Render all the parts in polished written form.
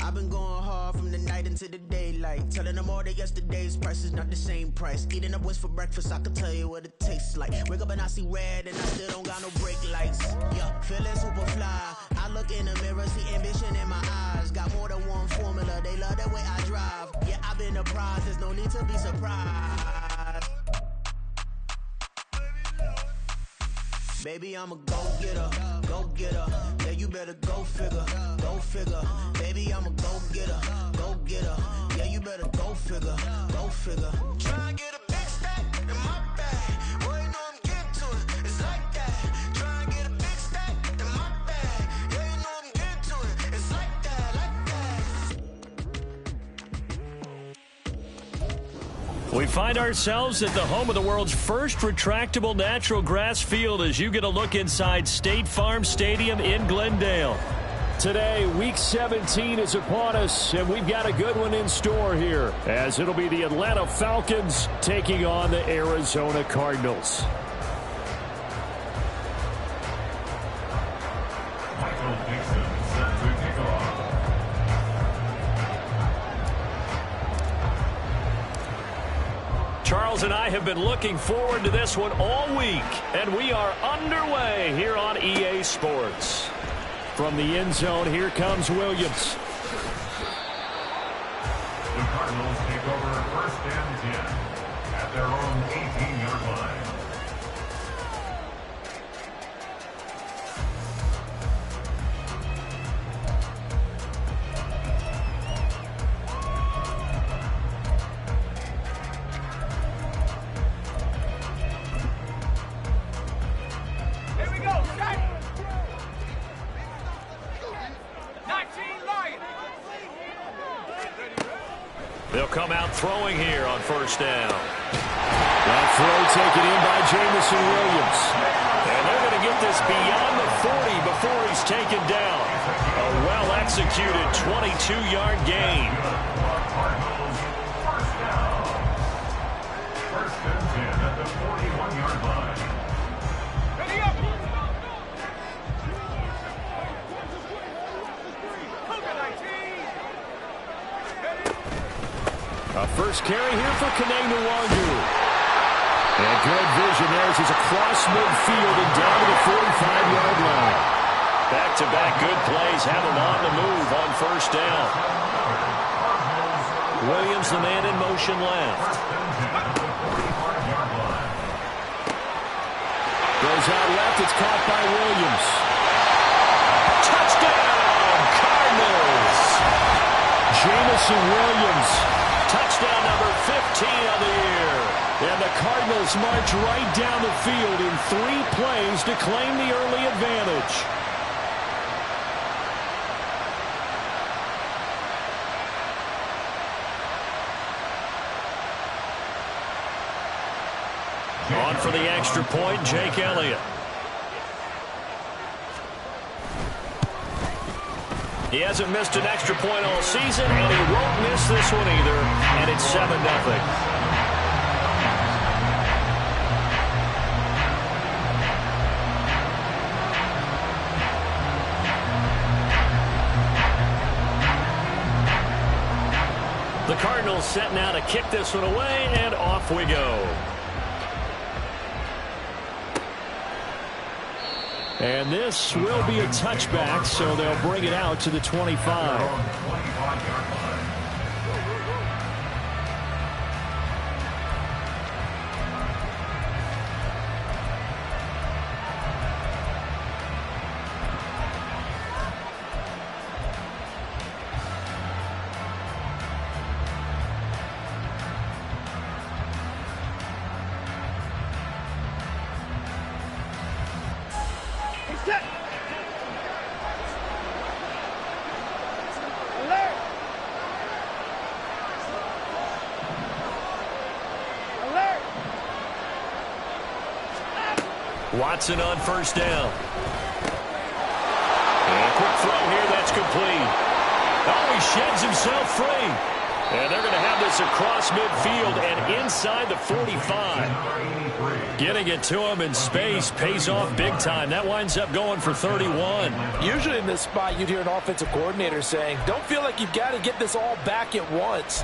I've been going hard from the night into the daylight, telling them all that yesterday's price is not the same price. Eating up what's for breakfast, I can tell you what it tastes like. Wake up and I see red and I still don't got no brake lights. Yeah, feeling super fly. I look in the mirror, see ambition in my eyes. Got more than one formula, they love the way I drive. Yeah, I've been a prize, there's no need to be surprised. Baby, I'm a go-getter, go-getter. Yeah, you better go figure, go figure. Baby, I'm a go-getter, go-getter. Yeah, you better go figure, go figure. Try and get a big stack in my bag. Boy, you know I'm getting to it, it's like that. Try and get a big stack in my bag. Yeah, you know I'm getting to it, it's like that, like that. We find ourselves at the home of the world's first retractable natural grass field as you get a look inside State Farm Stadium in Glendale. Today, Week 17 is upon us, and we've got a good one in store here, as it'll be the Atlanta Falcons taking on the Arizona Cardinals. Charles and I have been looking forward to this one all week, and we are underway here on EA Sports. From the end zone, here comes Williams. The Cardinals take over first and 10 at their own 18-yard line. They'll come out throwing here on first down. That throw taken in by Jamison Williams. And they're going to get this beyond the 40 before he's taken down. A well-executed 22-yard gain. First and 10 at the 41-yard line. A first carry here for Kanenu Wangu. And good vision there as he's across midfield and down to the 45-yard line. Back-to-back good plays have him on the move on first down. Williams, the man in motion left. Goes out left, it's caught by Williams. Touchdown, Cardinals! Jamison Williams. Touchdown number 15 of the year. And the Cardinals march right down the field in 3 plays to claim the early advantage. On for the extra point, Jake Elliott. He hasn't missed an extra point all season, and he won't miss this one either, and it's 7-0. The Cardinals set now to kick this one away, and off we go. And this will be a touchback, so they'll bring it out to the 25. Watson on first down. And a quick throw here, that's complete. Oh, he sheds himself free. And they're going to have this across midfield and inside the 45. Getting it to him in space pays off big time. That winds up going for 31. Usually in this spot, you'd hear an offensive coordinator saying, don't feel like you've got to get this all back at once.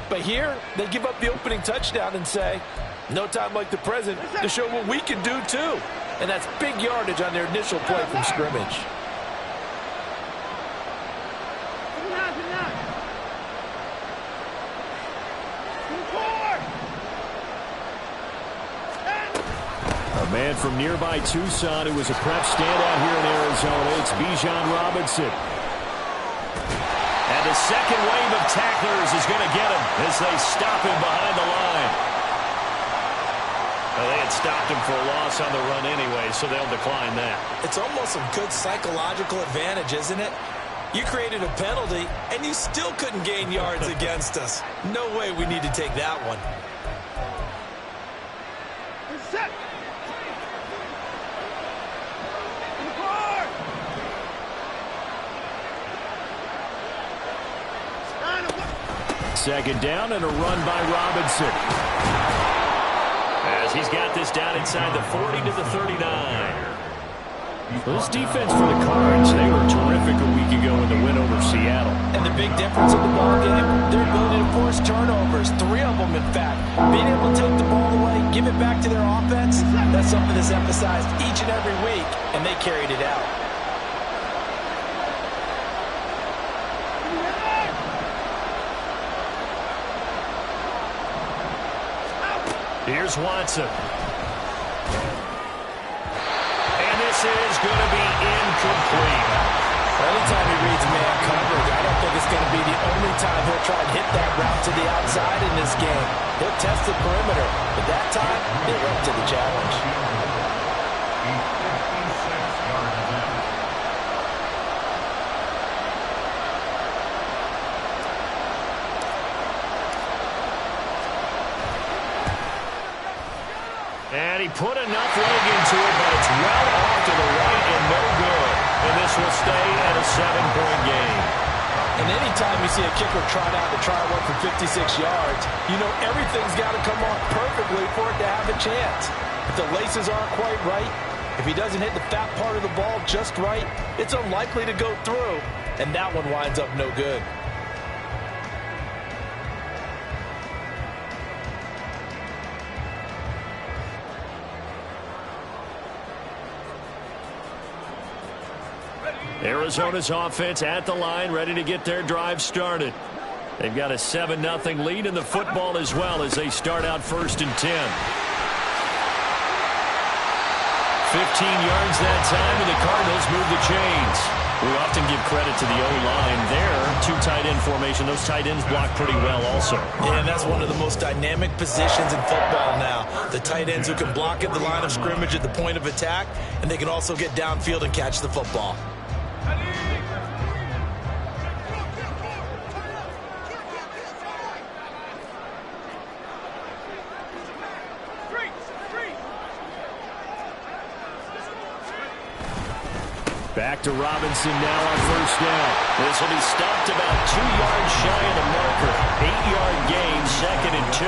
But here, they give up the opening touchdown and say, no time like the present to show what we can do too. And that's big yardage on their initial play from scrimmage. A man from nearby Tucson who was a prep standout here in Arizona. It's Bijan Robinson. And the second wave of tacklers is going to get him as they stop him behind the line. Well, they had stopped him for a loss on the run anyway, so they'll decline that. It's almost a good psychological advantage, isn't it? You created a penalty, and you still couldn't gain yards against us. No way we need to take that one. Set. Second down and a run by Robinson. As he's got this down inside the 40 to the 39. Well, this defense for the Cards, they were terrific a week ago in the win over Seattle. And the big difference in the ball game, their ability to force turnovers. 3 of them, in fact. Being able to take the ball away, give it back to their offense, that's something that's emphasized each and every week, and they carried it out. Here's Watson. And this is going to be incomplete. Anytime he reads man coverage, I don't think it's going to be the only time he'll try and hit that route to the outside in this game. He'll test the perimeter, but that time, they went to the challenge. And he put enough leg into it, but it's well off to the right and no good. And this will stay at a 7-point game. And anytime you see a kicker trot out to try one for 56 yards, you know everything's got to come off perfectly for it to have a chance. If the laces aren't quite right, if he doesn't hit the fat part of the ball just right, it's unlikely to go through, and that one winds up no good. Arizona's offense at the line, ready to get their drive started. They've got a 7-0 lead in the football as well as they start out 1st and 10. 15 yards that time, and the Cardinals move the chains. We often give credit to the O-line there. 2 tight end formation. Those tight ends block pretty well also. Yeah, and that's one of the most dynamic positions in football now. The tight ends who can block at the line of scrimmage at the point of attack, and they can also get downfield and catch the football. Back to Robinson now on 1st down. This will be stopped about 2 yards shy of the marker. 8-yard gain, 2nd and 2.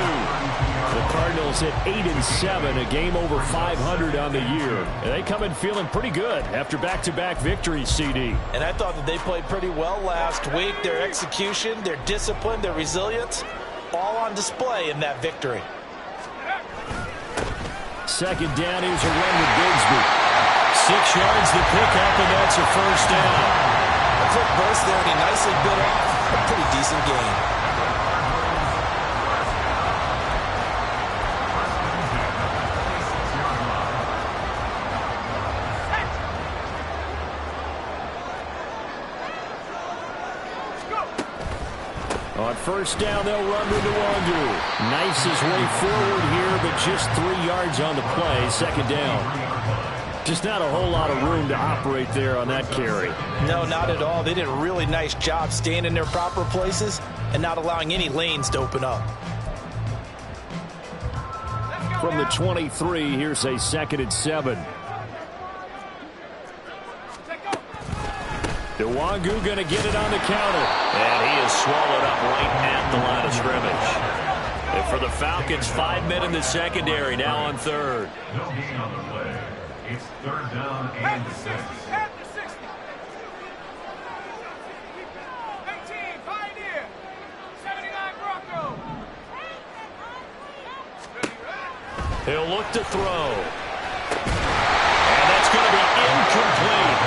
The Cardinals at 8-7, a game over 500 on the year. And they come in feeling pretty good after back-to-back victories, CD. And I thought that they played pretty well last week. Their execution, their discipline, their resilience, all on display in that victory. Second down, here's a run with Bigsby. 6 yards to pick up, and that's a 1st down. A quick burst there, and he nicely bit off a pretty decent gain. On 1st down, they'll run with Nwangu. Nice his way forward here, but just 3 yards on the play. 2nd down. Just not a whole lot of room to operate there on that carry. No, not at all. They did a really nice job staying in their proper places and not allowing any lanes to open up. From the 23, here's a 2nd and 7. Nwangu going to get it on the counter. And he is swallowed up right at the line of scrimmage. And for the Falcons, 5 men in the secondary, now on third. No gain on the play. It's third down and 6. 18, Pioneer. 79, Bronco. He'll look to throw. And that's going to be incomplete.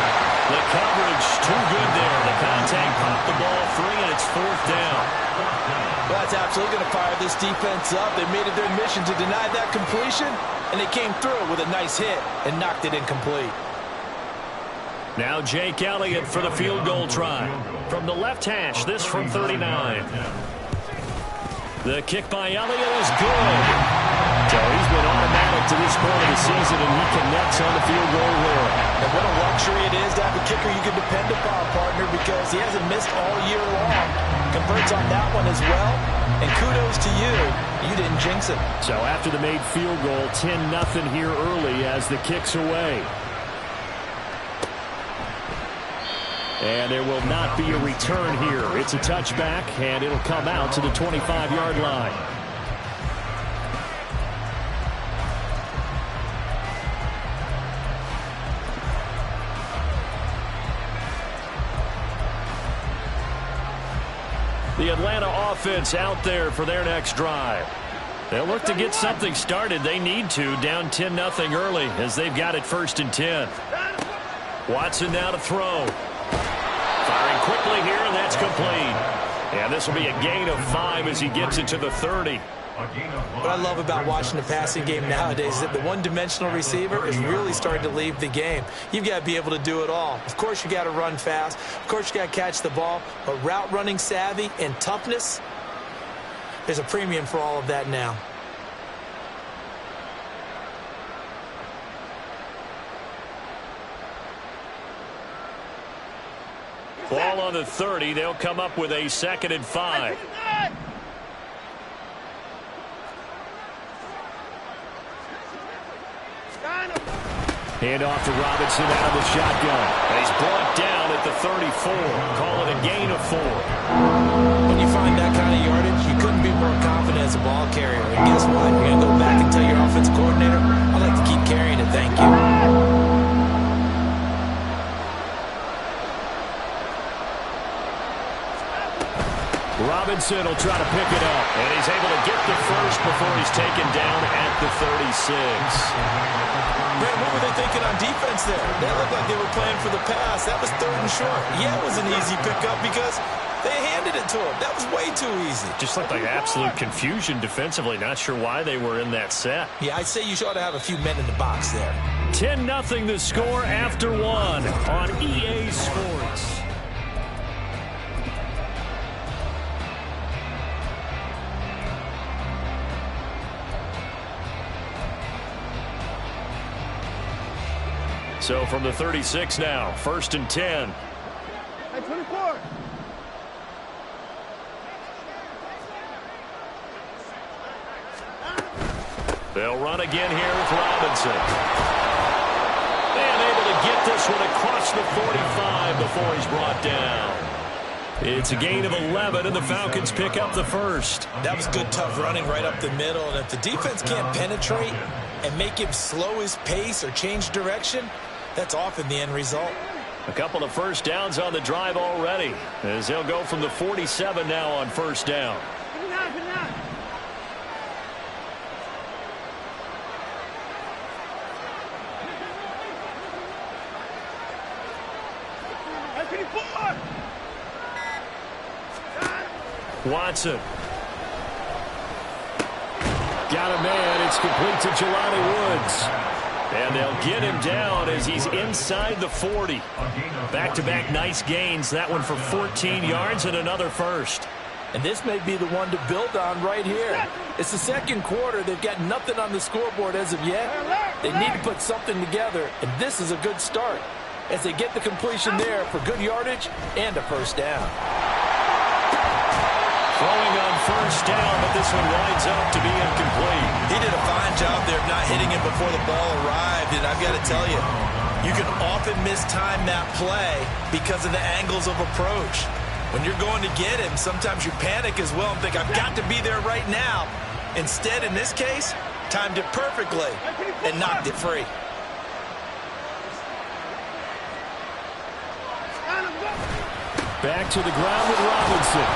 The coverage too good there. The contact popped the ball free, and it's fourth down. Well, that's absolutely going to fire this defense up. They made it their mission to deny that completion, and they came through with a nice hit and knocked it incomplete. Now Jake Elliott for the field goal try. From the left hash, this from 39. The kick by Elliott is good. So he's been automatic to this point of the season, and he connects on the field goal there. And what a luxury it is to have a kicker you can depend upon, partner, because he hasn't missed all year long. Converts on that one as well. And kudos to you. You didn't jinx it. So after the made field goal, 10-0 here early as the kick's away. And there will not be a return here. It's a touchback, and it'll come out to the 25-yard line. The Atlanta offense out there for their next drive. They'll look to get something started. They need to, down 10-0 early as they've got it 1st and 10. Watson now to throw. Firing quickly here, and that's complete. And this will be a gain of 5 as he gets it to the 30. What I love about watching the passing game nowadays is that the one-dimensional receiver is really starting to leave the game. You've got to be able to do it all. Of course, you got to run fast. Of course, you got to catch the ball. But route running savvy and toughness, there's a premium for all of that now. Ball on the 30. They'll come up with a 2nd and 5. Hand off to Robinson out of the shotgun. And he's brought down at the 34. Call it a gain of 4. When you find that kind of yardage, you couldn't be more confident as a ball carrier. And guess what? You're going to go back and tell your offense coordinator, I'd like to keep carrying it, thank you. Robinson will try to pick it up. And he's able to get the first before he's taken down at the 36. Brent, what were they thinking on defense there? They looked like they were playing for the pass. That was 3rd and short. Yeah, it was an easy pickup because they handed it to him. That was way too easy. Just looked like absolute confusion defensively. Not sure why they were in that set. Yeah, I'd say you ought to have a few men in the box there. 10-0 the score after 1 on EA Sports. So from the 36 now, 1st and 10. Hey, 24. They'll run again here with Robinson. And able to get this one across the 45 before he's brought down. It's a gain of 11, and the Falcons pick up the first. That was good, tough running right up the middle. And if the defense can't penetrate and make him slow his pace or change direction, that's often the end result. A couple of first downs on the drive already, as they'll go from the 47 now on 1st down. Watson. Got a man. It's complete to Jelani Woods. And they'll get him down as he's inside the 40. Back-to-back nice gains. That one for 14 yards and another first. And this may be the one to build on right here. It's the 2nd quarter. They've got nothing on the scoreboard as of yet. They need to put something together, and this is a good start as they get the completion there for good yardage and a first down. Throwing on 1st down, but this one winds up to be incomplete. He did a fine job there of not hitting it before the ball arrived, and I've got to tell you, you can often mistime that play because of the angles of approach. When you're going to get him, sometimes you panic as well and think, I've got to be there right now. Instead, in this case, timed it perfectly and knocked it free. Back to the ground with Robinson.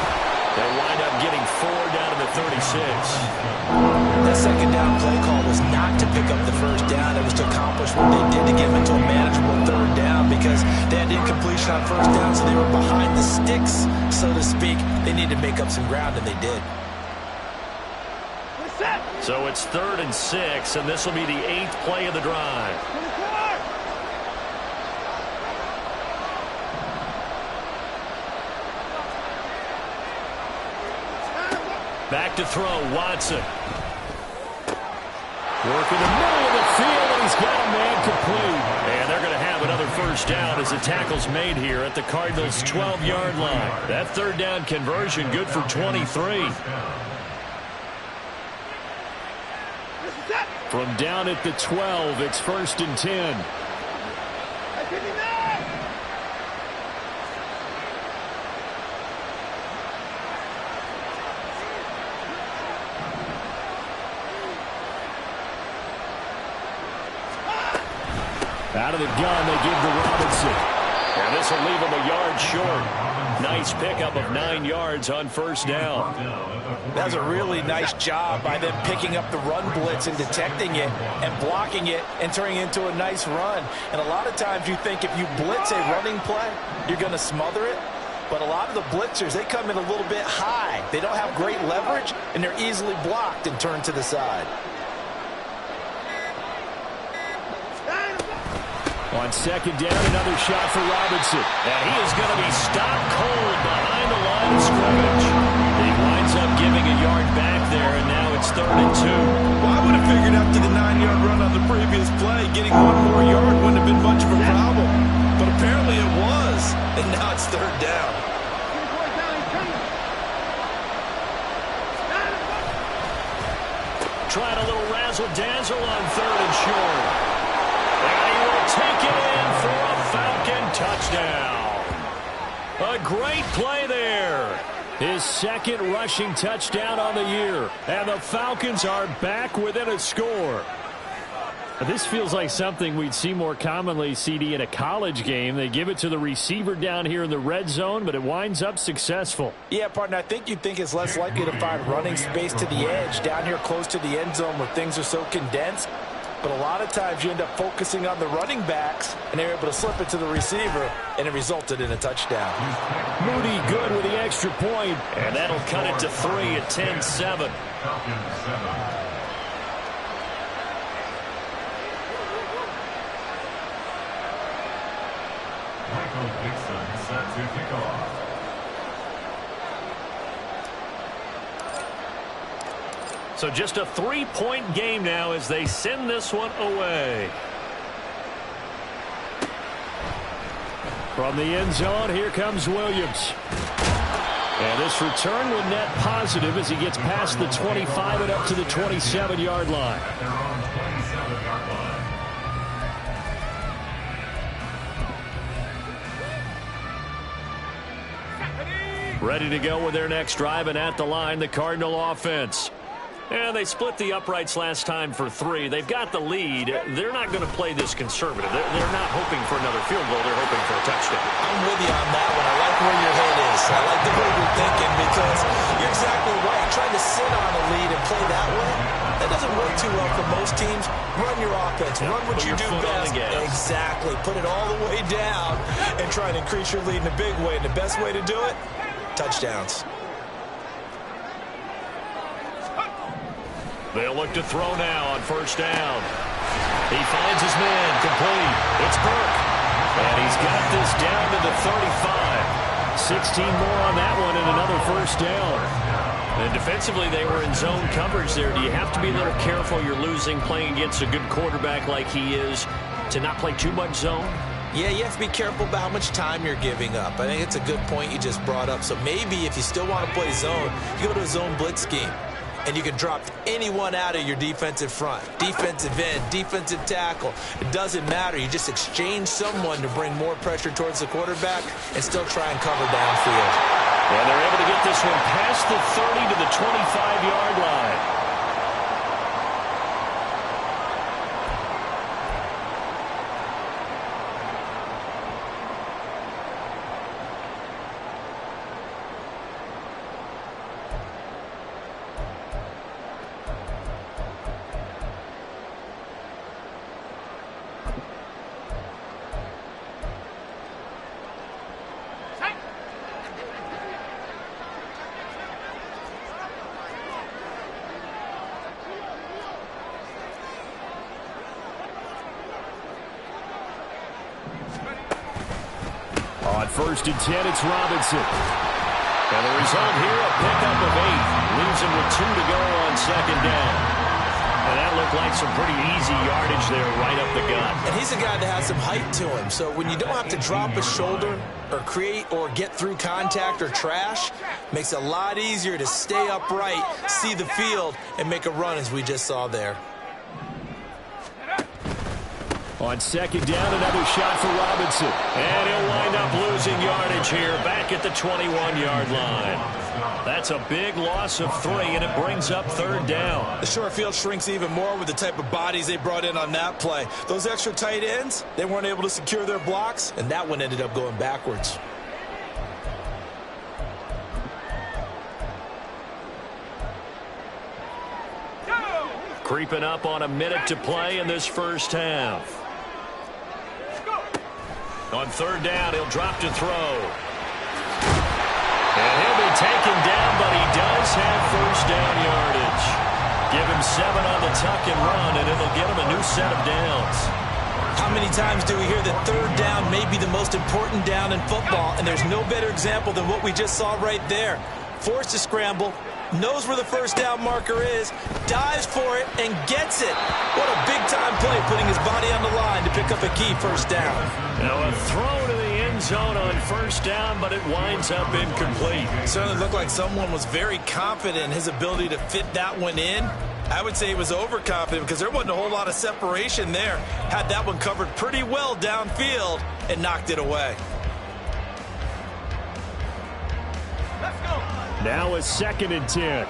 They wind up getting 4 down to the 36. That second down play call was not to pick up the first down. It was to accomplish what they did to get them into a manageable third down because they had incompletion on first down, so they were behind the sticks, so to speak. They needed to make up some ground, and they did. So it's 3rd and 6, and this will be the 8th play of the drive. Back to throw, Watson. Working the middle of the field, and he's got a man complete. And they're going to have another first down as the tackle's made here at the Cardinals' 12-yard line. That third down conversion good for 23. From down at the 12, it's 1st and 10. Out of the gun, they give to Robinson. And this will leave him a yard short. Nice pickup of 9 yards on first down. That's a really nice job by them picking up the run blitz and detecting it and blocking it and turning it into a nice run. And a lot of times you think if you blitz a running play, you're going to smother it. But a lot of the blitzers, they come in a little bit high. They don't have great leverage, and they're easily blocked and turned to the side. On second down, another shot for Robinson. And he is going to be stopped cold behind the line of scrimmage. He winds up giving a yard back there, and now it's 3rd and 2. Well, I would have figured after the 9-yard run on the previous play, getting 1 more yard wouldn't have been much of a problem. But apparently it was, and now it's 3rd down. Tried a little razzle-dazzle on 3rd and short. And he will take it in for a Falcon touchdown. A great play there. His 2nd rushing touchdown on the year. And the Falcons are back within a score. This feels like something we'd see more commonly, CD, in a college game. They give it to the receiver down here in the red zone, but it winds up successful. Yeah, partner, I think you'd think it's less likely to find running space to the edge down here close to the end zone where things are so condensed. But a lot of times you end up focusing on the running backs, and they're able to slip it to the receiver, and it resulted in a touchdown. Moody good with the extra point, and that'll cut it to 3 at 10-7. Michael Dixon set to kick off. So just a 3-point game now as they send this one away. From the end zone, here comes Williams. And this return will net positive as he gets past the 25 and up to the 27-yard line. At their own 27-yard line. Ready to go with their next drive, and at the line, the Cardinal offense. And they split the uprights last time for 3. They've got the lead. They're not going to play this conservative. They're not hoping for another field goal. They're hoping for a touchdown. I'm with you on that one. I like where your head is. I like the way you're thinking because you're exactly right. Trying to sit on a lead and play that way, that doesn't work too well for most teams. Run your offense. Run what you do best. Exactly. Put it all the way down and try and increase your lead in a big way. And the best way to do it, touchdowns. They'll look to throw now on first down. He finds his man complete. It's Burke. And he's got this down to the 35. 16 more on that one and another first down. And defensively, they were in zone coverage there. Do you have to be a little careful? You're losing playing against a good quarterback like he is to not play too much zone? Yeah, you have to be careful about how much time you're giving up. I think it's a good point you just brought up. So maybe if you still want to play zone, you go to a zone blitz scheme. and you can drop anyone out of your defensive front. Defensive end, defensive tackle. It doesn't matter. You just exchange someone to bring more pressure towards the quarterback and still try and cover downfield. And they're able to get this one past the 30 to the 25-yard line. On 1st and 10, it's Robinson. And the result here, a pickup of 8. Leaves him with 2 to go on 2nd down. And that looked like some pretty easy yardage there right up the gut. And he's a guy that has some height to him. So when you don't have to drop a shoulder or create or get through contact or trash, makes it a lot easier to stay upright, see the field, and make a run as we just saw there. On 2nd down, another shot for Robinson. And he'll wind up losing yardage here back at the 21-yard line. That's a big loss of 3, and it brings up 3rd down. The short field shrinks even more with the type of bodies they brought in on that play. Those extra tight ends, they weren't able to secure their blocks, and that one ended up going backwards. Creeping up on a minute to play in this first half. On 3rd down, he'll drop to throw. And he'll be taken down, but he does have 1st down yardage. Give him 7 on the tuck and run, and it'll get him a new set of downs. How many times do we hear that 3rd down may be the most important down in football, and there's no better example than what we just saw right there. Forced to scramble, knows where the 1st down marker is, dives for it, and gets it. What a big-time play, putting his body on the line to pick up a key 1st down. Now a throw to the end zone on 1st down, but it winds up incomplete. It certainly looked like someone was very confident in his ability to fit that one in. I would say he was overconfident because there wasn't a whole lot of separation there. Had that one covered pretty well downfield and knocked it away. Let's go. Now a 2nd and 10.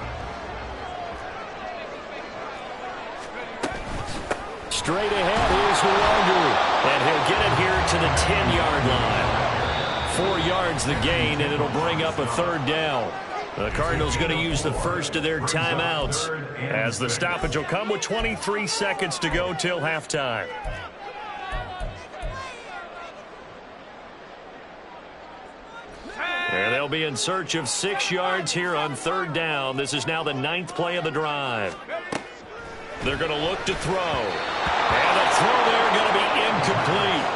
Straight ahead, here's Luongo. And he'll get it here to the 10-yard line. 4 yards the gain, and it'll bring up a 3rd down. The Cardinals going to use the first of their timeouts, as the stoppage will come with 23 seconds to go till halftime. And they'll be in search of 6 yards here on 3rd down. This is now the 9th play of the drive. They're going to look to throw. And the throw there going to be incomplete.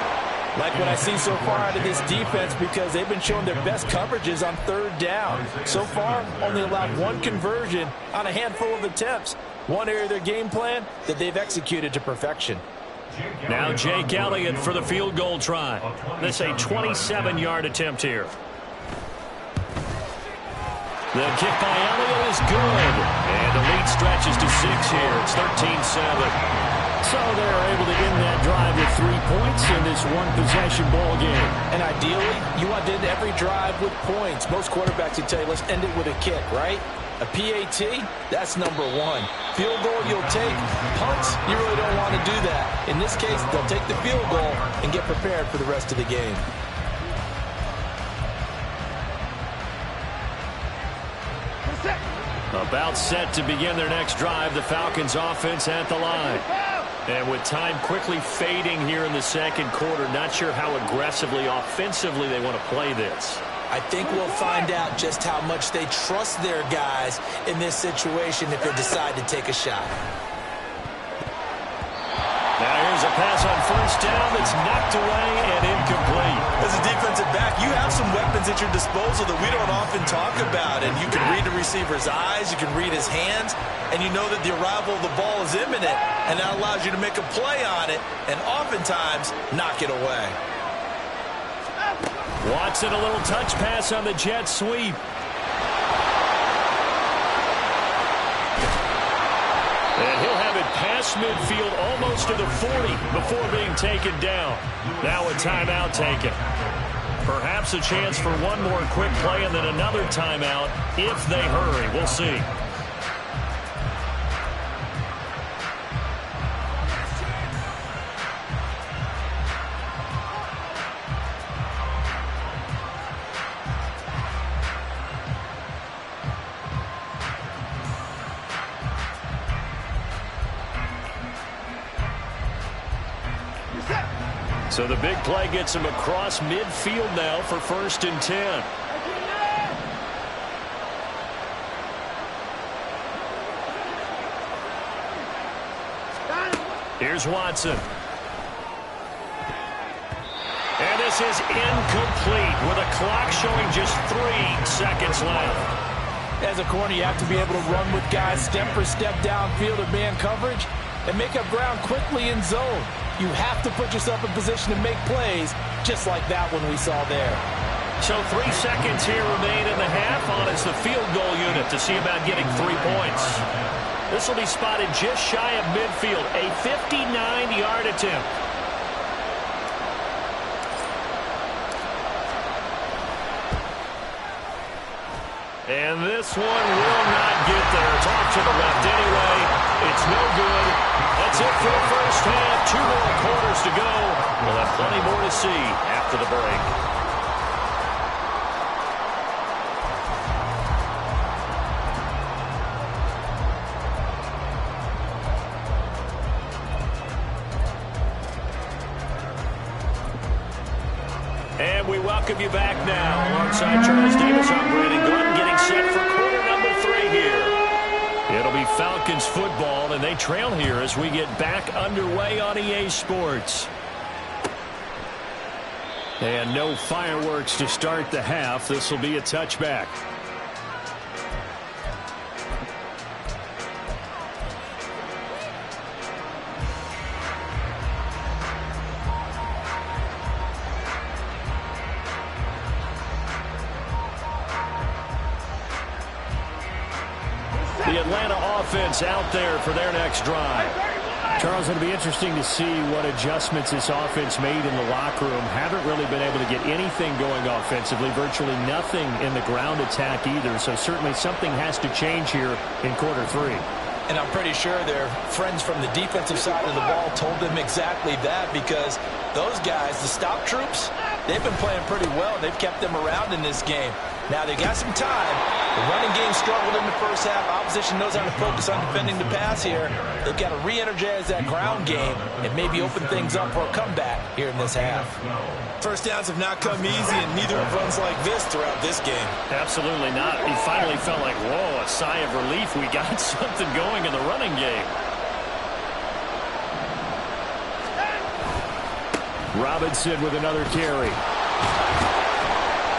Like what I see so far out of this defense, because they've been showing their best coverages on 3rd down. So far, only allowed 1 conversion on a handful of attempts. One area of their game plan that they've executed to perfection. Now Jake Elliott for the field goal try. This a 27-yard attempt here. The kick by Elliott is good. And the lead stretches to 6 here. It's 13-7. So they're able to end that drive with 3 points in this one-possession ball game. And ideally, you want to end every drive with points. Most quarterbacks would tell you, let's end it with a kick, right? A PAT, that's number 1. Field goal, you'll take. Punts, you really don't want to do that. In this case, they'll take the field goal and get prepared for the rest of the game. About set to begin their next drive, the Falcons offense at the line. And with time quickly fading here in the 2nd quarter, not sure how aggressively, offensively they want to play this. I think we'll find out just how much they trust their guys in this situation if they decide to take a shot. Now here's a pass on 1st down that's knocked away and incomplete. As a defensive back, you have some weapons at your disposal that we don't often talk about. And you can read the receiver's eyes, you can read his hands, and you know that the arrival of the ball is imminent. And that allows you to make a play on it and oftentimes knock it away. Watson, a little touch pass on the jet sweep. across midfield almost to the 40 before being taken down. Now a timeout taken. Perhaps a chance for one more quick play and then another timeout if they hurry. We'll see. So the big play gets him across midfield now for 1st and 10. Here's Watson. And this is incomplete with a clock showing just 3 seconds left. As a corner, you have to be able to run with guys step for step downfield or man coverage and make up ground quickly in zone. You have to put yourself in position to make plays just like that one we saw there. So 3 seconds here remain in the half on as the field goal unit to see about getting 3 points. This will be spotted just shy of midfield, a 59-yard attempt. And this one will not get there. It's off to the left anyway. It's no good. That's it for the first half. 2 more quarters to go. We'll have plenty more to see after the break. And we welcome you back now. Alongside Charles Davis, I'm Brandon Gordon, getting set for quarter number 3 here. It'll be Falcons football, and they trail here as we get back underway on EA Sports. And no fireworks to start the half. This will be a touchback. The Atlanta offense out there for their next drive. Charles, it'll be interesting to see what adjustments this offense made in the locker room. Haven't really been able to get anything going offensively, virtually nothing in the ground attack either. So certainly something has to change here in quarter 3. And I'm pretty sure their friends from the defensive side of the ball told them exactly that, because those guys, the stop troops, they've been playing pretty well. They've kept them around in this game. Now they got some time. The running game struggled in the first half. Opposition knows how to focus on defending the pass here. They've got to re-energize that ground game and maybe open things up for a comeback here in this half. First downs have not come easy, and neither have runs like this throughout this game. Absolutely not. He finally felt like, whoa, a sigh of relief. We got something going in the running game. Robinson with another carry.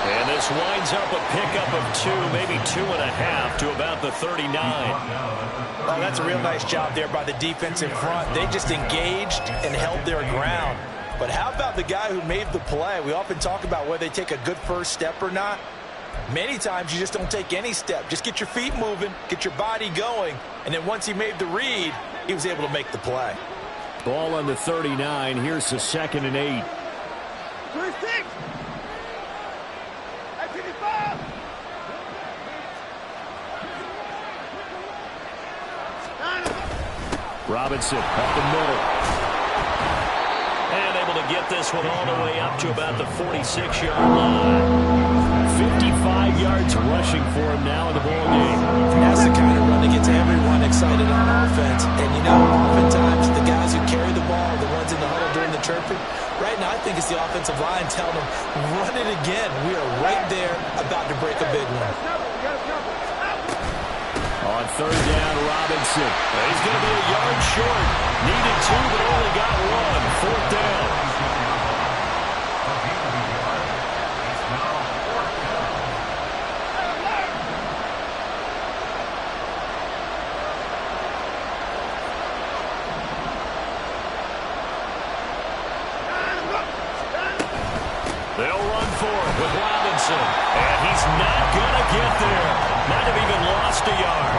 And this winds up a pickup of 2, maybe 2.5 to about the 39. Oh, that's a real nice job there by the defense in front. They just engaged and held their ground. But how about the guy who made the play? We often talk about whether they take a good first step or not. Many times you just don't take any step. Just get your feet moving, get your body going, and then once he made the read, he was able to make the play. Ball on the 39. Here's the 2nd and 8. Robinson up the middle. And able to get this one all the way up to about the 46-yard line. 55 yards rushing for him now in the ball game. That's the kind of run that gets everyone excited on offense. And, you know, oftentimes the guys who carry the ball are the ones in the huddle during the chirping. Right now, I think it's the offensive line telling them, run it again. We are right there about to break a big one. On 3rd down, Robinson. He's going to be a yard short. Needed 2, but only got 1. 4th down. They'll run for it with Robinson. And he's not going to get there. Might have even lost a yard.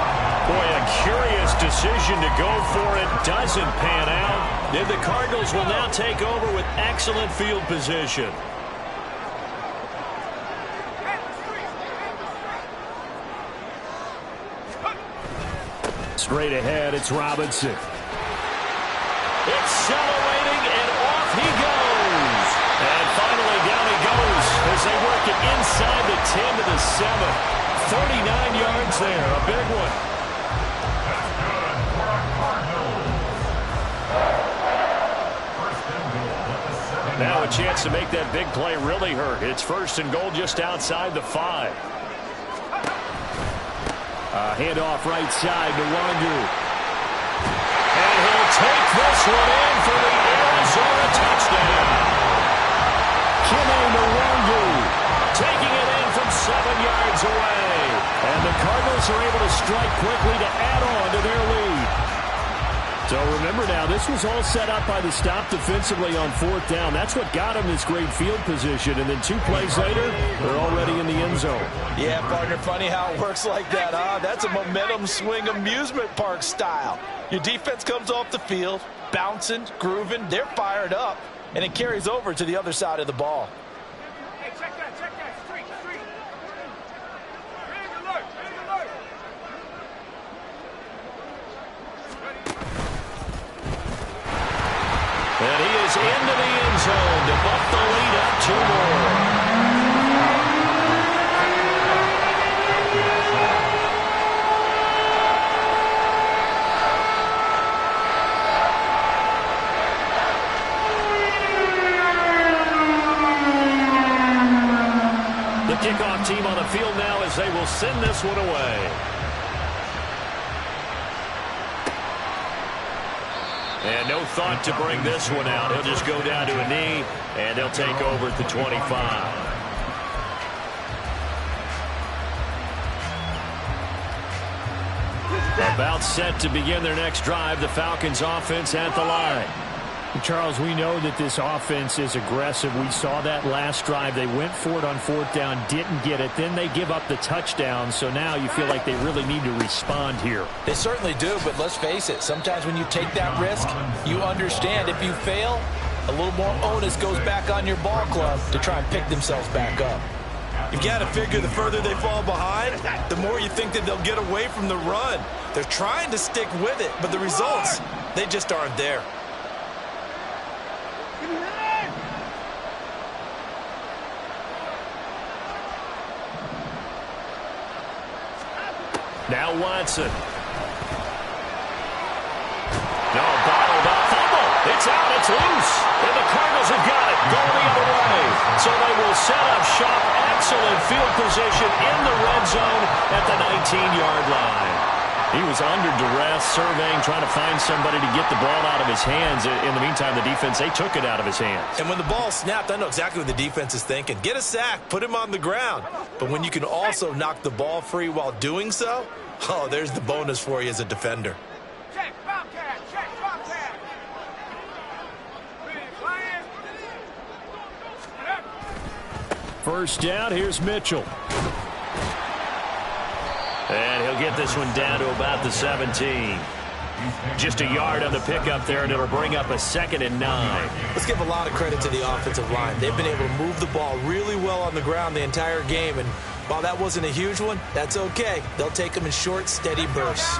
Boy, a curious decision to go for it doesn't pan out. And the Cardinals will now take over with excellent field position. Straight ahead, it's Robinson. Accelerating, and off he goes. And finally, down he goes as they work it inside the 10 to the 7. 39 yards there, a big one. That's good for a Cardinals. First and goal at the 7. Now a chance to make that big play really hurt. It's first and goal just outside the 5. Handoff right side to Wandu. And he'll take this one in for the Arizona touchdown. Kime Nwandu taking it in from 7 yards away. And the Cardinals are able to strike quickly to add on to their lead. So remember now, this was all set up by the stop defensively on 4th down. That's what got him this great field position. And then 2 plays later, they're already in the end zone. Yeah, partner, funny how it works like that, huh? That's a momentum swing amusement park style. Your defense comes off the field, bouncing, grooving, they're fired up, and it carries over to the other side of the ball. Hey, check that. Street. Big alert. And he is into the end zone to bump the lead up 2 more. The kickoff team on the field now as they will send this one away. And no thought to bring this one out. He'll just go down to a knee, and they'll take over at the 25. About set to begin their next drive, the Falcons offense at the line. Charles, we know that this offense is aggressive. We saw that last drive. They went for it on 4th down, didn't get it. Then they give up the touchdown. So now you feel like they really need to respond here. They certainly do, but let's face it. Sometimes when you take that risk, you understand if you fail, a little more onus goes back on your ball club to try and pick themselves back up. You've got to figure the further they fall behind, the more you think that they'll get away from the run. They're trying to stick with it, but the results, they just aren't there. Now Watson. No, bottled up fumble. It's out, it's loose. And the Cardinals have got it, going the other way. So they will set up shop. Excellent field position in the red zone at the 19-yard line. He was under duress, surveying, trying to find somebody to get the ball out of his hands. In the meantime, the defense, they took it out of his hands. And when the ball snapped, I know exactly what the defense is thinking. Get a sack, put him on the ground. But when you can also knock the ball free while doing so, oh, there's the bonus for you as a defender. Check Bobcat. First down, here's Mitchell. And he'll get this one down to about the 17. Just a yard on the pickup there, and it'll bring up a 2nd and 9. Let's give a lot of credit to the offensive line. They've been able to move the ball really well on the ground the entire game, and while that wasn't a huge one, that's okay. They'll take them in short, steady bursts.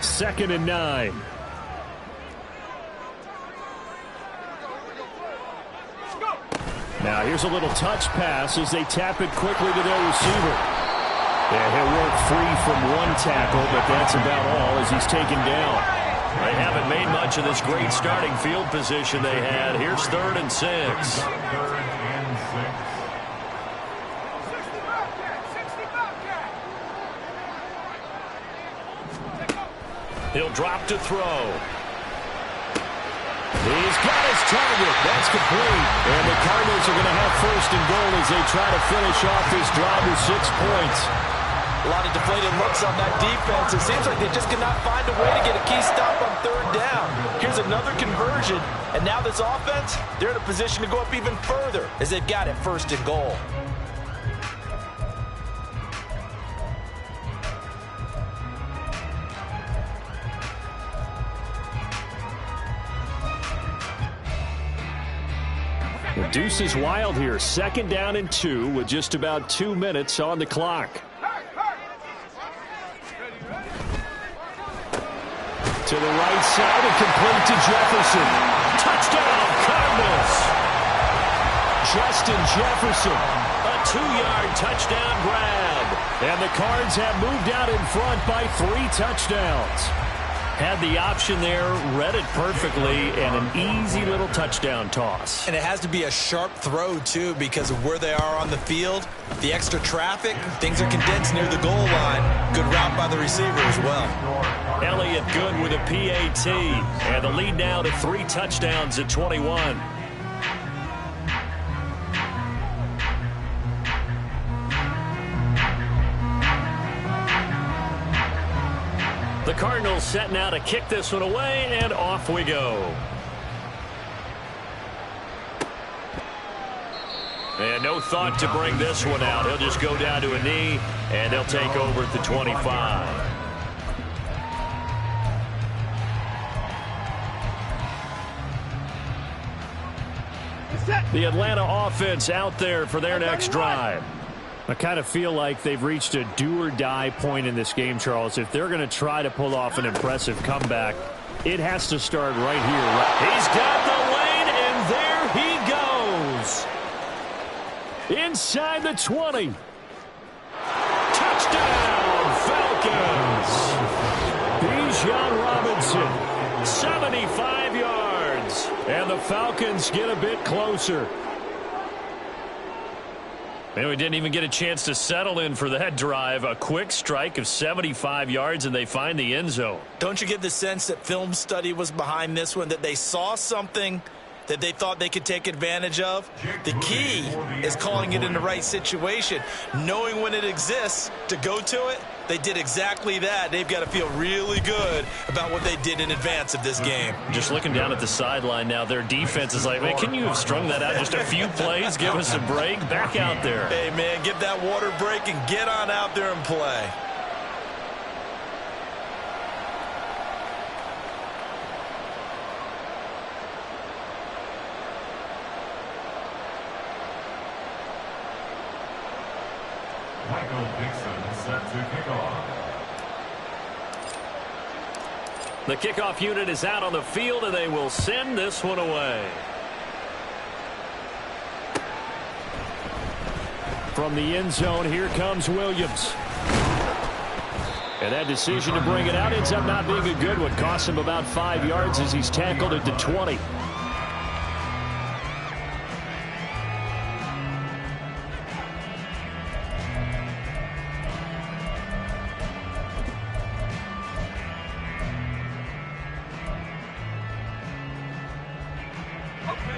2nd and 9. Now here's a little touch pass as they tap it quickly to their receiver. Yeah, he'll work free from one tackle, but that's about all as he's taken down. They haven't made much of this great starting field position they had. Here's 3rd and 6. He'll drop to throw. He's got his target. That's complete. And the Cardinals are going to have 1st and goal as they try to finish off this drive with 6 points. A lot of deflated looks on that defense. It seems like they just cannot find a way to get a key stop on 3rd down. Here's another conversion, and now this offense, they're in a position to go up even further as they've got it 1st and goal. Deuce is wild here. 2nd down and 2 with just about 2 minutes on the clock. To the right side and complete to Jefferson. Touchdown, Cardinals. Justin Jefferson, a 2-yard touchdown grab. And the Cards have moved out in front by 3 touchdowns. Had the option there, read it perfectly, and an easy little touchdown toss. And it has to be a sharp throw, too, because of where they are on the field. The extra traffic, things are condensed near the goal line. Good route by the receiver as well. Elliott good with a PAT. And the lead now to 3 touchdowns at 21. The Cardinals set now to kick this one away, and off we go. And no thought to bring this one out. He'll just go down to a knee, and they'll take over at the 25. The Atlanta offense out there for their next drive. I kind of feel like they've reached a do-or-die point in this game, Charles. If they're going to try to pull off an impressive comeback, it has to start right here. He's got the lane, and there he goes. Inside the 20. Touchdown, Falcons. Bijan Robinson, 75 yards. And the Falcons get a bit closer. And we didn't even get a chance to settle in for that drive. A quick strike of 75 yards, and they find the end zone. Don't you get the sense that film study was behind this one, that they saw something that they thought they could take advantage of? The key is calling it in the right situation, knowing when it exists to go to it. They did exactly that. They've got to feel really good about what they did in advance of this game. Just looking down at the sideline now, their defense is like, man, can you have strung that out just a few plays? Give us a break. Back out there. Hey, man, give that water break and get on out there and play. The kickoff unit is out on the field, and they will send this one away. From the end zone, here comes Williams. And that decision to bring it out ends up not being a good one. Costs him about 5 yards as he's tackled at the 20.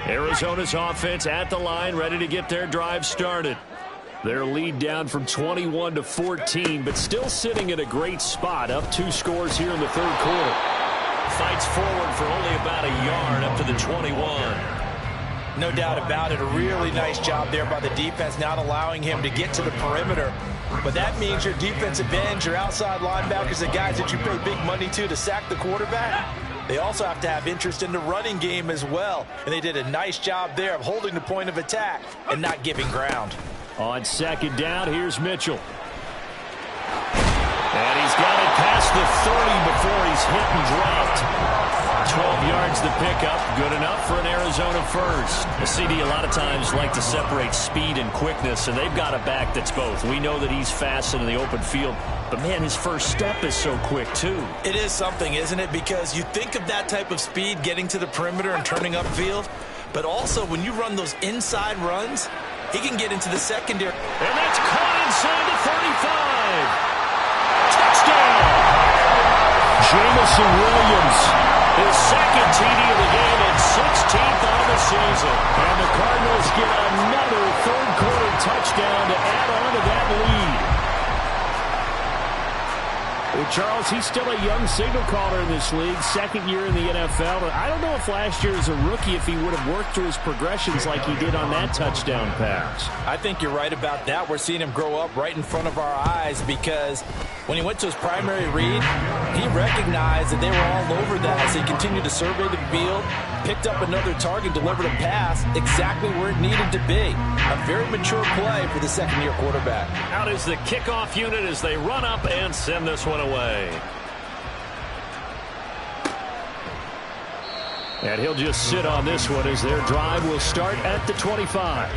Arizona's offense at the line, ready to get their drive started. Their lead down from 21 to 14, but still sitting at a great spot, up 2 scores here in the 3rd quarter. Fights forward for only about a yard up to the 21. No doubt about it. A really nice job there by the defense, not allowing him to get to the perimeter. But that means your defensive ends, your outside linebackers, the guys that you pay big money to sack the quarterback, they also have to have interest in the running game as well. And they did a nice job there of holding the point of attack and not giving ground. On 2nd down, here's Mitchell. And he's got it past the 30 before he's hit and dropped. 12 yards the pickup, good enough for an Arizona first. The CD a lot of times like to separate speed and quickness, and they've got a back that's both. We know that he's fast in the open field, but man, his first step is so quick too. It is something, isn't it? Because you think of that type of speed getting to the perimeter and turning upfield, but also when you run those inside runs, he can get into the secondary. And that's caught inside the 35. Touchdown! Jamison Williams. His 2nd TD of the game and 16th on the season. And the Cardinals get another 3rd quarter touchdown to add on to that lead. Well, Charles, he's still a young signal caller in this league, second year in the NFL. I don't know if last year as a rookie if he would have worked through his progressions like he did on that touchdown pass. I think you're right about that. We're seeing him grow up right in front of our eyes because when he went to his primary read, he recognized that they were all over that. So he continued to survey the field, picked up another target, delivered a pass exactly where it needed to be. A very mature play for the second-year quarterback. Out is the kickoff unit as they run up and send this one away. And he'll just sit on this one as their drive will start at the 25.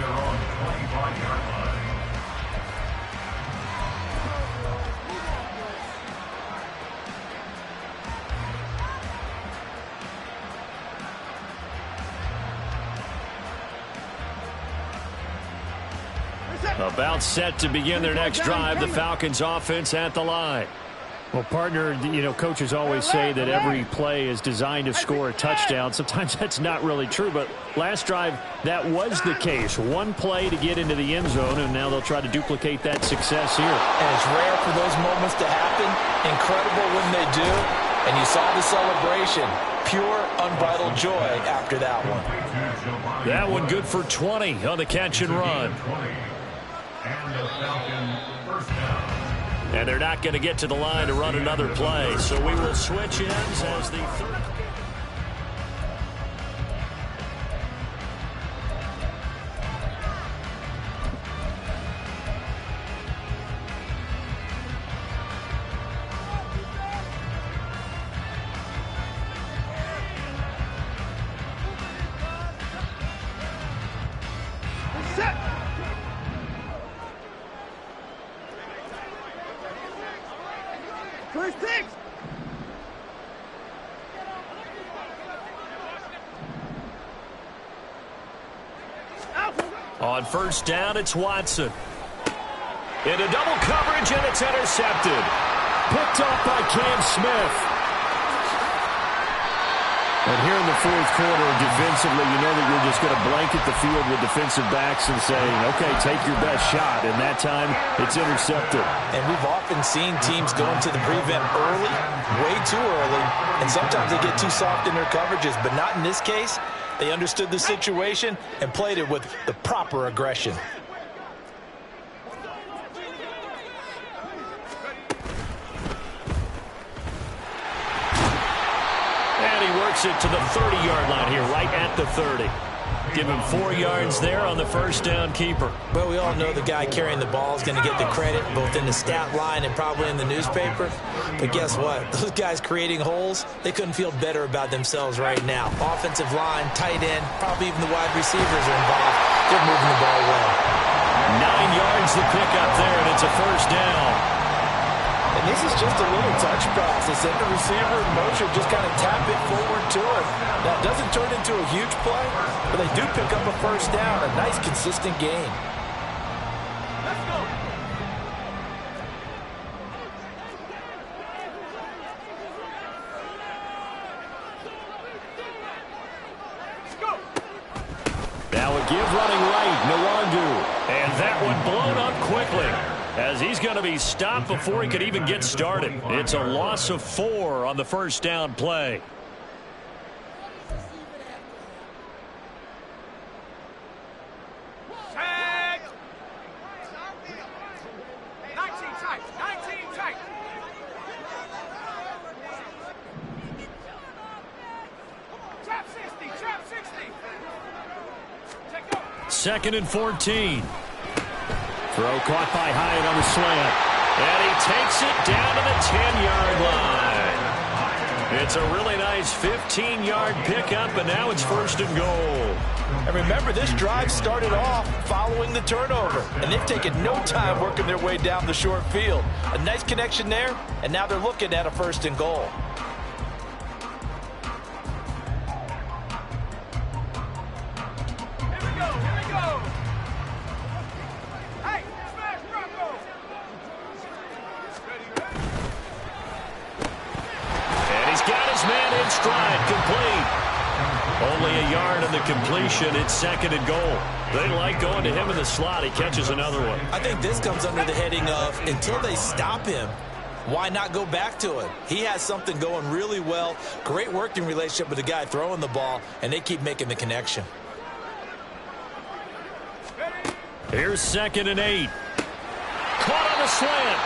About set to begin their next drive, the Falcons offense at the line. Well, partner, you know, coaches always say that every play is designed to score a touchdown. Sometimes that's not really true, but last drive, that was the case. One play to get into the end zone, and now they'll try to duplicate that success here. And it's rare for those moments to happen. Incredible when they do. And you saw the celebration. Pure, unbridled joy after that one. That one good for 20 on the catch and run. And the Falcons first down. And they're not going to get to the line to run another play. So we will switch ends as the third. First six. On first down, it's Watson. Into double coverage, and it's intercepted. Picked off by Cam Smith. And here in the fourth quarter, defensively, you know that you're just going to blanket the field with defensive backs and say, okay, take your best shot. And that time, it's intercepted. And we've often seen teams go into the prevent early, way too early, and sometimes they get too soft in their coverages. But not in this case. They understood the situation and played it with the proper aggression. It to the 30-yard line here, right at the 30. Give him 4 yards there on the first down keeper. But we all know the guy carrying the ball is going to get the credit both in the stat line and probably in the newspaper. But guess what? Those guys creating holes, they couldn't feel better about themselves right now. Offensive line, tight end, probably even the wide receivers are involved. They're moving the ball well. 9 yards the pickup there, and it's a first down. And this is just a little touch pass. They send the receiver in motion, just kind of tap it forward to him. Now, it doesn't turn into a huge play, but they do pick up a first down. A nice, consistent game. Let's go. Let's go. Now a give running right, Nwangu. And that one blown up quickly, as he's going to be stopped before he could even get started. It's a loss of 4 on the first down play. Tag. 19 tight. 19 tight. Trap 60. Trap 60. Take over. Second and 14. Throw caught by Hyatt on the slant. And he takes it down to the 10-yard line. It's a really nice 15-yard pickup, and now it's first and goal. And remember, this drive started off following the turnover, and they've taken no time working their way down the short field. A nice connection there, and now they're looking at a first and goal. Here we go. Here we go. Hey, smash Bronco. Ready, ready. And he's got his man in stride, complete. Only a yard on the completion. It's second and goal. They like going to him in the slot. He catches another one. I think this comes under the heading of, until they stop him, why not go back to it? He has something going really well, great working relationship with the guy throwing the ball, and they keep making the connection. Here's 2nd and 8. Caught on the slant.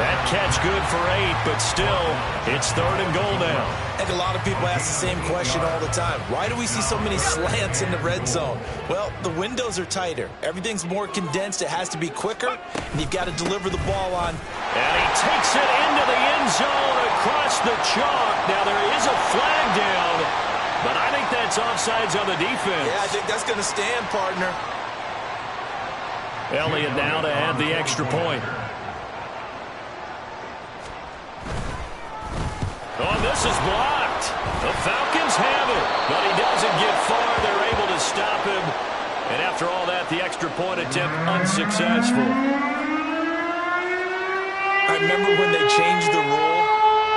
That catch good for 8, but still, it's 3rd and goal now. I think a lot of people ask the same question all the time. Why do we see so many slants in the red zone? Well, the windows are tighter. Everything's more condensed. It has to be quicker, and you've got to deliver the ball on. And he takes it into the end zone across the chalk. Now, there is a flag down, but I think that's offsides on the defense. Yeah, I think that's going to stand, partner. Elliott now to add the extra point. Oh, this is blocked. The Falcons have it, but he doesn't get far. They're able to stop him. And after all that, the extra point attempt unsuccessful. I remember when they changed the rule,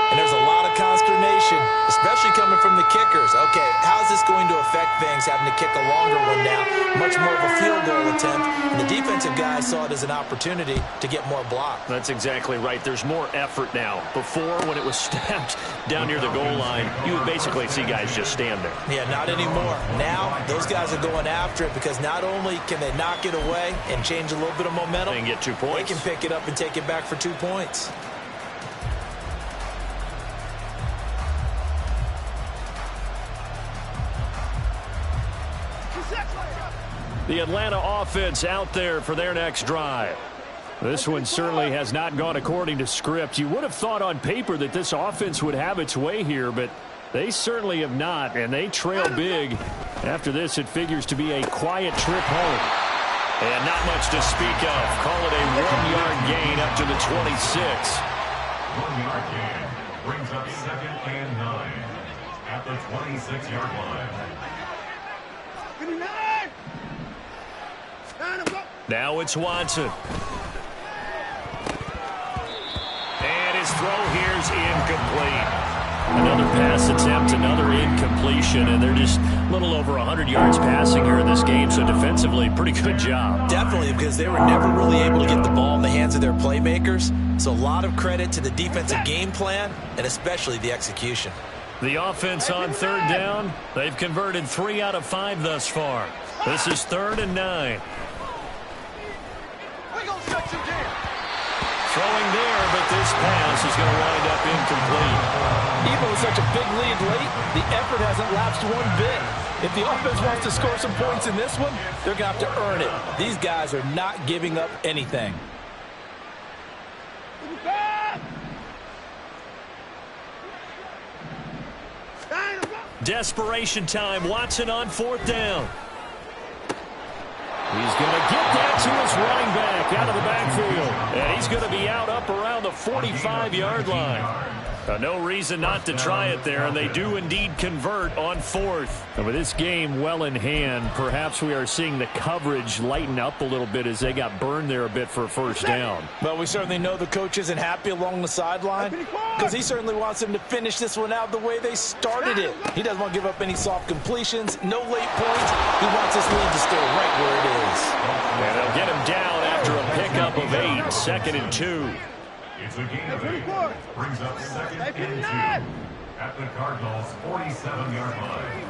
and there's a lot of consternation, especially coming from the kickers. Okay, how's this going to affect things, having to kick a longer one now, much more of a field goal attempt, and the defensive guys saw it as an opportunity to get more block. That's exactly right. There's more effort now. Before, when it was snapped down near the goal line, you would basically see guys just stand there. Yeah, not anymore. Now, those guys are going after it because not only can they knock it away and change a little bit of momentum, and get 2 points. they can pick it up and take it back for 2 points. The Atlanta offense out there for their next drive. This one certainly has not gone according to script. You would have thought on paper that this offense would have its way here, but they certainly have not, and they trail big. After this, it figures to be a quiet trip home. And not much to speak of. Call it a 1-yard gain up to the 26. 1-yard gain brings up 2nd and 9 at the 26-yard line. Now it's Watson. And his throw here's incomplete. Another pass attempt, another incompletion, and they're just a little over 100 yards passing here in this game, so defensively, pretty good job. Definitely, because they were never really able to get the ball in the hands of their playmakers, so a lot of credit to the defensive game plan and especially the execution. The offense on 3rd down, they've converted 3 out of 5 thus far. This is 3rd and 9. Throwing there, but this pass is going to wind up incomplete. Even with such a big lead late, the effort hasn't lapsed one bit. If the offense wants to score some points in this one, they're going to have to earn it. These guys are not giving up anything. Desperation time. Watson on 4th down. He's going to get that to his running back out of the backfield. And he's going to be out up around the 45-yard line. No reason not to try it there, and they do indeed convert on 4th. And with this game well in hand, perhaps we are seeing the coverage lighten up a little bit as they got burned there a bit for a 1st down. Well, we certainly know the coach isn't happy along the sideline because he certainly wants them to finish this one out the way they started it. He doesn't want to give up any soft completions, no late points. He wants this lead to stay right where it is. And they'll get him down after a pickup of 8, 2nd and 2. It's a gain of 8. Brings up 2nd and 2 at the Cardinals' 47-yard line.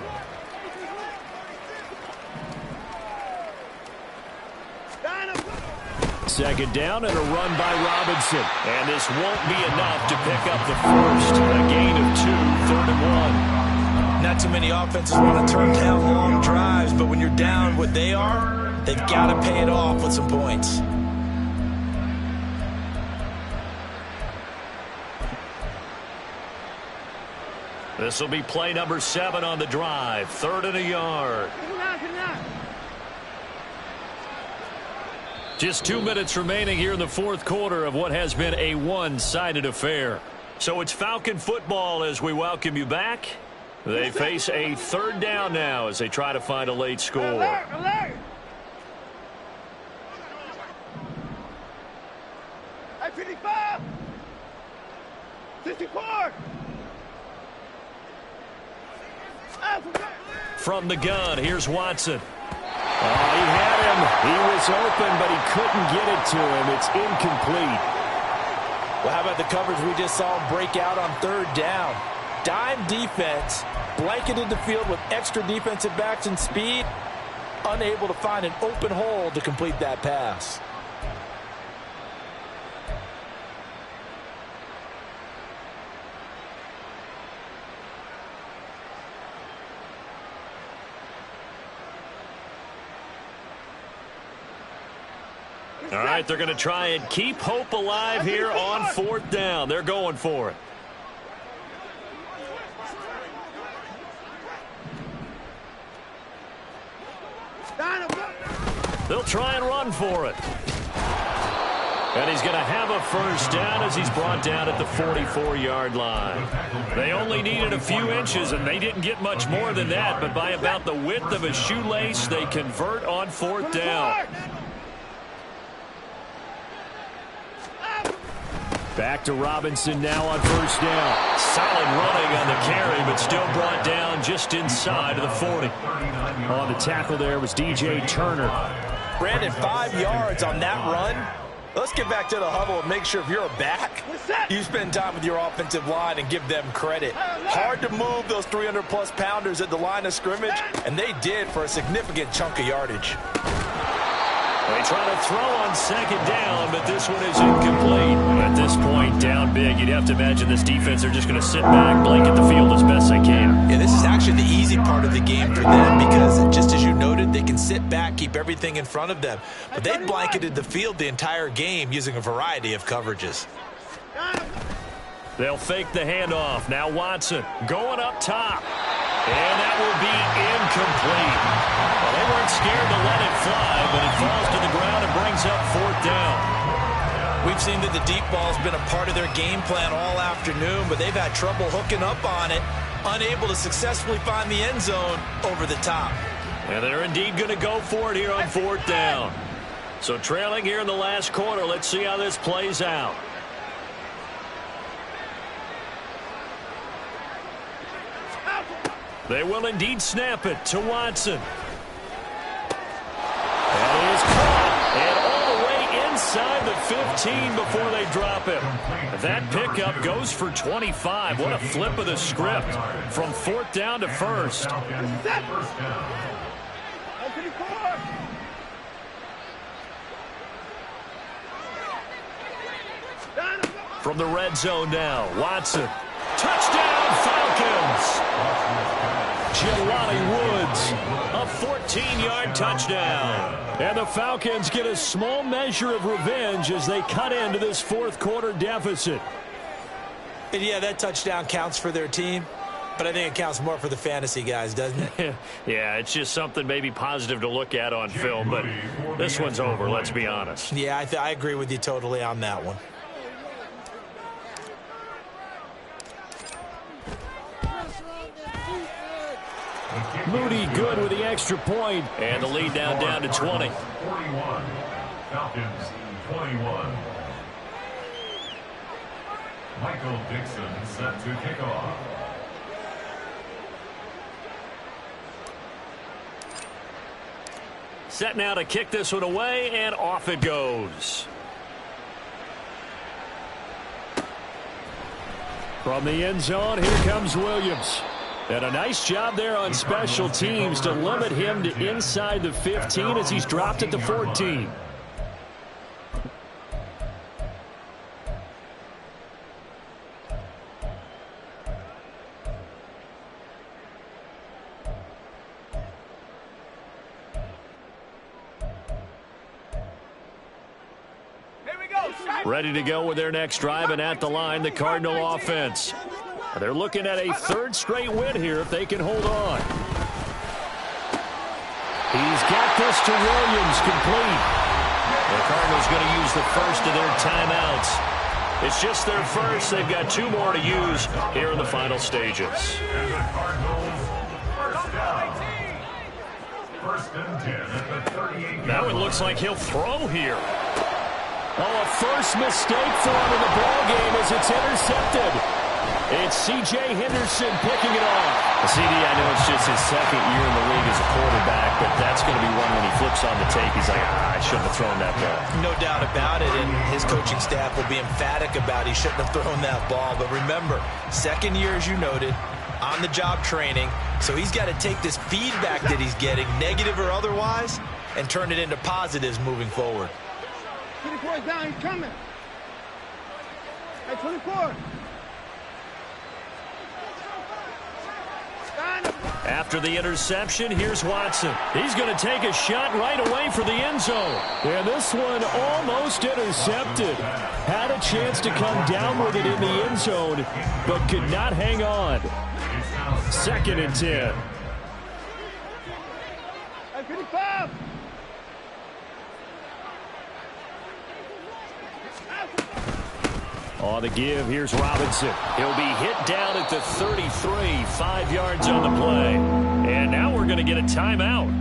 Second down and a run by Robinson. And this won't be enough to pick up the first. A gain of 2, 3rd and 1. Not too many offenses want to turn down long drives, but when you're down what they are, they've got to pay it off with some points. This will be play number 7 on the drive. 3rd and a yard. Just 2 minutes remaining here in the 4th quarter of what has been a one-sided affair. So it's Falcon football as we welcome you back. They face a 3rd down now as they try to find a late score. Alert, alert. Hey, 55. 64. From the gun, here's Watson. Oh, he had him. He was open, but he couldn't get it to him. It's incomplete. Well, how about the coverage we just saw him break out on third down? Dime defense, blanketed the field with extra defensive backs and speed, unable to find an open hole to complete that pass. All right, they're going to try and keep hope alive here on fourth down. They're going for it. They'll try and run for it. And he's going to have a first down as he's brought down at the 44-yard line. They only needed a few inches, and they didn't get much more than that. But by about the width of a shoelace, they convert on fourth down. Back to Robinson now on first down. Solid running on the carry, but still brought down just inside of the 40. On the tackle there was DJ Turner. Brandon, 5 yards on that run. Let's get back to the huddle and make sure if you're a back, you spend time with your offensive line and give them credit. Hard to move those 300-plus pounders at the line of scrimmage, and they did for a significant chunk of yardage. They try to throw on second down, but this one is incomplete. At this point, down big, you'd have to imagine this defense are just going to sit back, blanket the field as best they can. Yeah, this is actually the easy part of the game for them because, just as you noted, they can sit back, keep everything in front of them. But they blanketed the field the entire game using a variety of coverages. They'll fake the handoff. Now Watson going up top. And that will be incomplete. Well, they weren't scared to let it fly, but it falls to the ground and brings up fourth down. We've seen that the deep ball's been a part of their game plan all afternoon, but they've had trouble hooking up on it, unable to successfully find the end zone over the top. And they're indeed going to go for it here on fourth down. So trailing here in the last quarter, let's see how this plays out. They will indeed snap it to Watson. That is caught. And all the way inside the 15 before they drop it. That pickup goes for 25. What a flip of the script from fourth down to first. From the red zone now, Watson. Touchdown, Falcons! Jelani Woods, a 14-yard touchdown. And the Falcons get a small measure of revenge as they cut into this fourth quarter deficit. And yeah, that touchdown counts for their team, but I think it counts more for the fantasy guys, doesn't it? Yeah, it's just something maybe positive to look at on film, but this one's over, let's be honest. Yeah, I agree with you totally on that one. Moody good with the extra point, and the lead down to 20. 41. Falcons 21. Michael Dixon set to kick off. Set now to kick this one away, and off it goes. From the end zone, here comes Williams. And a nice job there on special teams to limit him to inside the 15 as he's dropped at the 14. Ready to go with their next drive, and at the line, the Cardinal offense. They're looking at a third straight win here if they can hold on. He's got this to Williams, complete. The Cardinals going to use the first of their timeouts. It's just their first. They've got 2 more to use here in the final stages. And the Cardinals first down. First and 10 at the 38. Now it looks like he'll throw here. Oh, a first mistake for him in the ball game as it's intercepted. It's C.J. Henderson picking it off. CD, I know it's just his second year in the league as a quarterback, but that's going to be one when he flips on the tape. He's like, I shouldn't have thrown that ball. No doubt about it, and his coaching staff will be emphatic about he shouldn't have thrown that ball. But remember, second year, as you noted, on-the-job training, so he's got to take this feedback that he's getting, negative or otherwise, and turn it into positives moving forward. 24 is down, he's coming. Hey, 24. After the interception, here's Watson. He's going to take a shot right away for the end zone. And this one almost intercepted. Had a chance to come down with it in the end zone, but could not hang on. 2nd and 10. Hey, 55. On the give, here's Robinson. He'll be hit down at the 33, 5 yards on the play. And now we're going to get a timeout.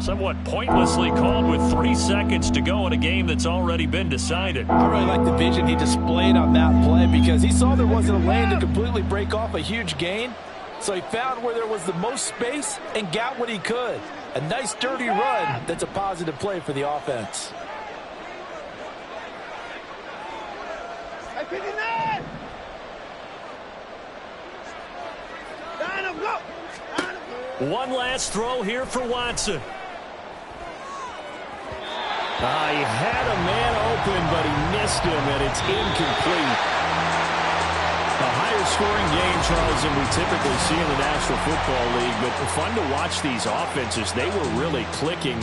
Somewhat pointlessly called with 3 seconds to go in a game that's already been decided. I really like the vision he displayed on that play because he saw there wasn't a lane to completely break off a huge gain. So he found where there was the most space and got what he could. A nice dirty run that's a positive play for the offense. 59! Down him, go! One last throw here for Watson. He had a man open, but he missed him, and it's incomplete. A higher scoring game, Charles, than we typically see in the National Football League, but fun to watch these offenses. They were really clicking.